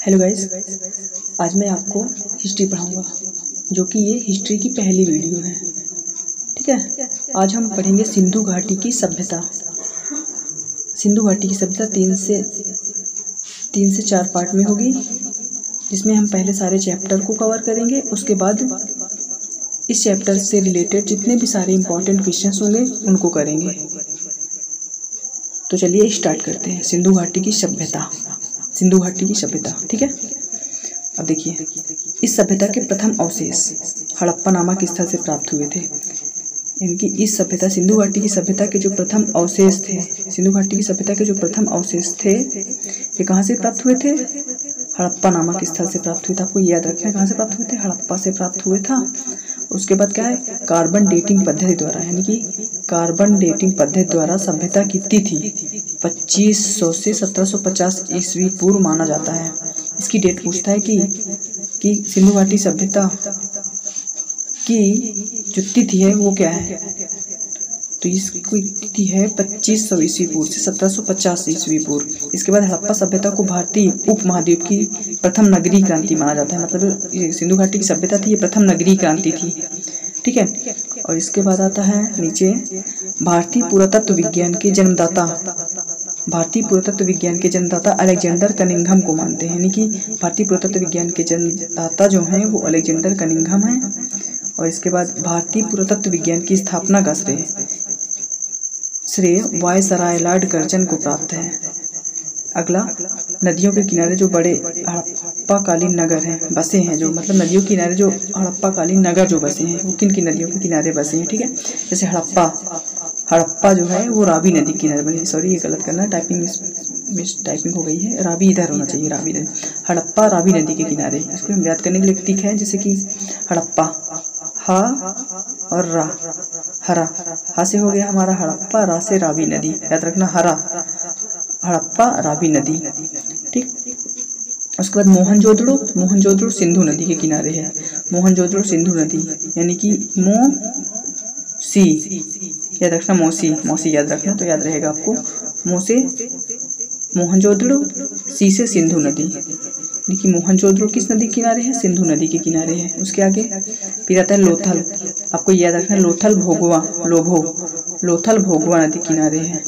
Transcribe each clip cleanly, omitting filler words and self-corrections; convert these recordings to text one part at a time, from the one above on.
Hello guys, आज मैं आपको हिस्ट्री पढ़ाऊंगा जो कि ये हिस्ट्री की पहली वीडियो है। ठीक है, आज हम पढ़ेंगे सिंधु घाटी की सभ्यता। सिंधु घाटी की सभ्यता तीन से चार पार्ट में होगी, जिसमें हम पहले सारे चैप्टर को कवर करेंगे। उसके बाद इस चैप्टर से रिलेटेड जितने भी सारे इंपॉर्टेंट क्वेश्चंस होंगे उनको करेंगे। तो चलिए स्टार्ट करते हैं। सिंधु घाटी की सभ्यता। सिंधु घाटी की सभ्यता, ठीक है। अब देखिए, इस सभ्यता के प्रथम अवशेष हड़प्पा नामक स्थल से प्राप्त हुए थे। इनकी इस सभ्यता सिंधु घाटी की सभ्यता के जो प्रथम अवशेष थे, सिंधु घाटी की सभ्यता के जो प्रथम अवशेष थे, ये कहाँ से प्राप्त हुए थे? हड़प्पा नामक स्थल से प्राप्त हुए थे। आपको याद रखना है कहाँ से प्राप्त हुए थे? हड़प्पा से प्राप्त हुए था। उसके बाद क्या है? कार्बन डेटिंग पद्धति द्वारा, यानी कि कार्बन डेटिंग पद्धति द्वारा सभ्यता की तिथि 2500 से 1750 ईस्वी पूर्व माना जाता है। इसकी डेट पूछता है कि सिंधु घाटी सभ्यता की जो तिथि है वो क्या है। तो इसकी तिथि है 2500 ईस्वी पूर्व से 1750 ईस्वी पूर्व। इसके बाद हड़प्पा सभ्यता को भारतीय उपमहाद्वीप की प्रथम नगरीय क्रांति माना जाता है। मतलब ये सिंधु घाटी की सभ्यता थी, ये प्रथम नगरीय क्रांति थी, ठीक है। और इसके बाद आता है नीचे, भारतीय पुरातत्व विज्ञान के जन्मदाता, भारतीय पुरातत्व विज्ञान के जन्मदाता अलेक्जेंडर कनिंघम को मानते हैं। यानी कि भारतीय पुरातत्व विज्ञान के जन्मदाता जो हैं वो अलेक्जेंडर कनिंघम हैं। और इसके बाद भारतीय पुरातत्व विज्ञान की स्थापना का श्रेय वायसराय लॉर्ड कर्जन को प्राप्त है। अगला, नदियों के किनारे जो बड़े हड़प्पाकालीन नगर हैं बसे हैं, जो मतलब नदियों के किनारे जो हड़प्पाकालीन नगर जो बसे हैं वो किन नदियों के किनारे बसे हैं, ठीक है। जैसे हड़प्पा जो है वो रावी नदी के किनारे बनी। सॉरी, ये गलत करना, टाइपिंग हो गई है। रावी इधर होना चाहिए, रावी नदी। हड़प्पा रावी नदी के किनारे। इसको हम याद करने के लिए प्रतीक है, जैसे कि हड़प्पा, हा और रा, हरा। हा से हो गया हमारा हड़प्पा, रा से रावी नदी। याद रखना, हरा हड़प्पा रावी नदी, ठीक। उसके बाद मोहनजोदड़ो सिंधु नदी के किनारे है। मोहनजोदड़ो सिंधु नदी, यानी कि मोसी, याद रखना, मौसी याद रखना, तो याद रहेगा आपको। मोहनजोदड़ो, सी से सिंधु नदी। देखिए, मोहनजोदड़ो किस नदी के किनारे है? सिंधु नदी के किनारे है। उसके आगे फिर आता है लोथल। आपको याद रखना, लोथल भोगवा नदी किनारे है।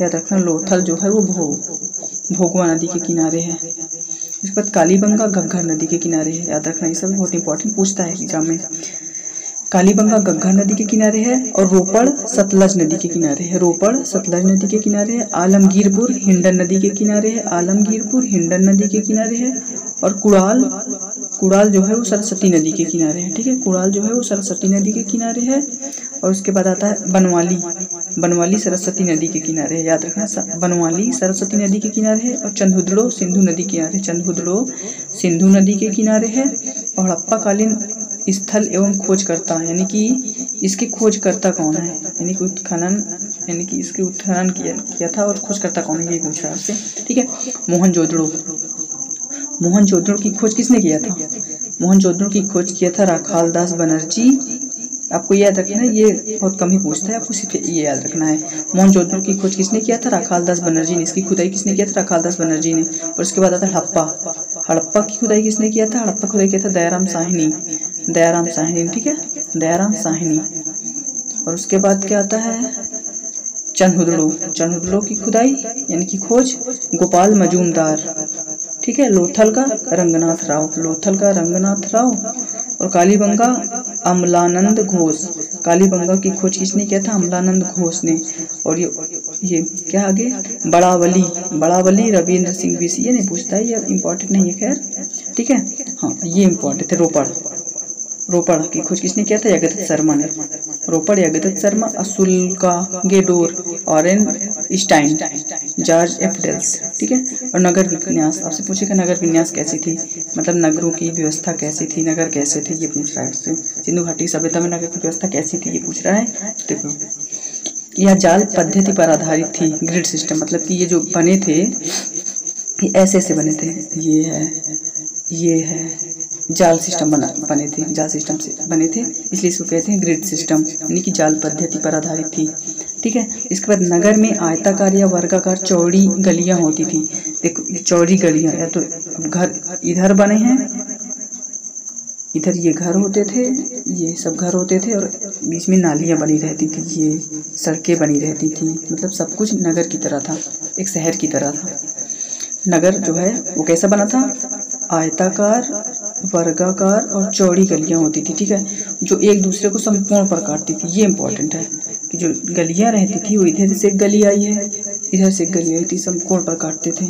याद रखना, लोथल जो है वो भोगवा नदी के किनारे है। इसके बाद कालीबंगा घग्गर नदी के किनारे है। याद रखना, ये सब बहुत इंपॉर्टेंट पूछता है एग्जाम में। कालीबंगा घग्गर नदी के किनारे है। और रोपड़ सतलज नदी के किनारे है। रोपड़ सतलज नदी के किनारे है। आलमगीरपुर हिंडन नदी के किनारे है। आलमगीरपुर हिंडन नदी के किनारे है। और कुड़ाल जो है वो सरस्वती नदी के किनारे है, ठीक है। कुड़ाल जो है वो सरस्वती नदी के किनारे है। और उसके बाद आता है बनवाली सरस्वती नदी के किनारे है। याद रखना, बनवाली सरस्वती नदी के किनारे है। और चंदहुदड़ो सिंधु नदी के किनारे, चंदहुदड़ो सिंधु नदी के किनारे है। और हड़प्पाकालीन स्थल एवं खोजकर्ता, यानी कि इसके खोजकर्ता कौन है, यानी कि इसके उत्खनन किया था और खोजकर्ता कौन है, ये पूछ रहा है आपसे, ठीक है। मोहनजोदड़ो की खोज किसने किया था? मोहनजोदड़ो की खोज किया था राखालदास बनर्जी। आपको याद रखना है, ये बहुत कम ही पूछता है, आपको सिर्फ ये याद रखना है। मोहनजोदड़ो की खोज किसने किया था? राखालदास बनर्जी ने। इसकी खुदाई किसने किया था? राखालदास बनर्जी ने। और उसके बाद आता है हड़प्पा की खुदाई किसने किया था? हड़प्पा खुदाई किया था दयाराम साहनी, ठीक है, दयाराम साहनी। और उसके बाद क्या आता है? चंदहुदड़ो की खुदाई यानी कि खोज गोपाल मजूमदार, ठीक है। लोथल का रंगनाथ राव। और कालीबंगा अमलानंद घोष। कालीबंगा की खोज किसने किया था? अमलानंद घोष ने। और ये क्या आगे? बड़ावली रविंद्र सिंह बीसी। ये नहीं पूछता है, ये इम्पोर्टेंट नहीं है, खैर, ठीक है। हाँ, ये इम्पोर्टेंट है। रोपड़ की खोज किसने किया था? यगदत्त शर्मा ने। रोपड़ यगदत्त शर्मा। असुल्का गेडोर, Aurel Stein, George F Dales, ठीक है। और नगर विन्यास, आपसे पूछेगा नगर विन्यास कैसी थी, मतलब नगरों की व्यवस्था कैसी थी, नगर कैसे थे, ये पूछ रहा है आपसे। सिंधु घाटी सभ्यता में नगर की व्यवस्था कैसी थी, ये पूछ रहा है। देखो, यह जाल पद्धति पर आधारित थी, ग्रिड सिस्टम, मतलब कि ये जो बने थे ये ऐसे बने थे, ये है, जाल सिस्टम बने थे, जाल सिस्टम से बने थे, इसलिए इसको कहते हैं ग्रिड सिस्टम, यानी कि जाल पद्धति पर आधारित थी। ठीक है। इसके बाद नगर में आयताकार या वर्गाकार चौड़ी गलियां होती थी। देखो चौड़ी गलियां, या तो घर इधर बने हैं, इधर ये घर होते थे, ये सब घर होते थे, और बीच में नालियां बनी रहती थी, ये सड़कें बनी रहती थी, मतलब सब कुछ नगर की तरह था, एक शहर की तरह था। नगर जो है वो कैसा बना था, आयताकार, वर्गाकार और चौड़ी गलियां होती थी। ठीक है, जो एक दूसरे को समकोण पर काटती थी। ये इंपॉर्टेंट है कि जो गलियां रहती थी वो इधर से एक गली आई है, इधर से एक गली आई थी, समकोण पर काटते थे।